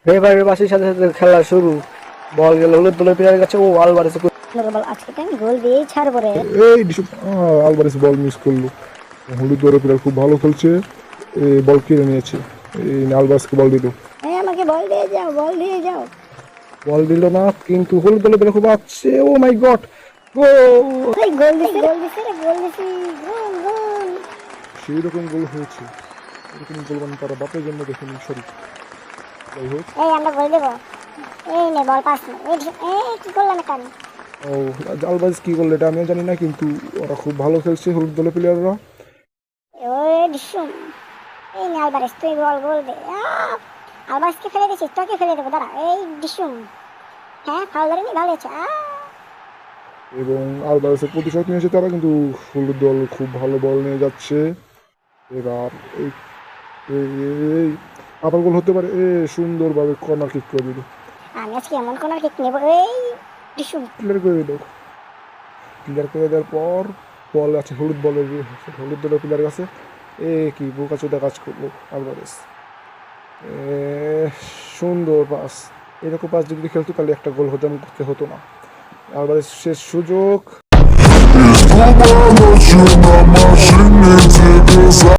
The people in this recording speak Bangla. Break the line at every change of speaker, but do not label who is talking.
এবারে বাসির সাথে সাথে খেলা শুরু। বল গেল হলুদ দলের প্লেয়ারের কাছে। ও আলভারেজ
বল আজকে তো আমি গোল দিয়েই ছাড়বো রে।
এই ডিসু আলভারেজ বল মিস করলো। হলুদ দলের প্লেয়ার খুব ভালো খেলছে, বল কেড়ে নিয়েছে। এই আলভারেজকে বল দিল।
এই আমাকে বল দিয়ে যাও, বল দিয়ে যাও।
বল দিল না, কিন্তু হলুদ দলের প্লেয়ার খুব আছে। ও মাই গড, গোল!
এই গোল দিছে, গোল দিছে রে, গোল দিছি, গোল গোল।
সেই রকম গোল হয়েছে। এরকম গোল মানে তারা বাপের জন্য দেখেনি, সরি। যাই হোক,
এই আমরা গোল দেবো। এই নে বল পাস নে। এই কি করলাম এটা আমি?
ও আলভারেজ কি করলো এটা আমিও জানি না, কিন্তু ওরা খুব ভালো খেলছে হলুদ দলের প্লেয়াররা।
ওই ডিসুম। এই নে আলভারেজ তুই বল গোল দে। আলভারেজকে ফেলে দিছিস, তোকে ফেলে দেবো দাঁড়া। এই ডিসুম। হ্যাঁ ফাউল ধরেনি, ভালো হয়েছে।
এবং আলভারেজের প্রতিশোধ নিয়েছে তারা, কিন্তু হলুদ দল খুব ভালো বল নিয়ে যাচ্ছে। এবার এই এই আবার গোল হতে পারে। সুন্দরভাবে কর্নার কিক করে দিল।
আমি আজকে এমন কোন কিক নেবো। এই ডিসুম।
ক্লিয়ার করে দিল। ক্লিয়ার করে দেওয়ার পর বল আছে হলুদ দলের প্লেয়ারের কাছে। কি বোকাচোদা কাজ করলো আলভারেজ। সুন্দর পাস। এরকম পাস যদি খেলতো তাহলে একটা গোল হজম করতে হতো না। আলভারেজ শেষ সুযোগ।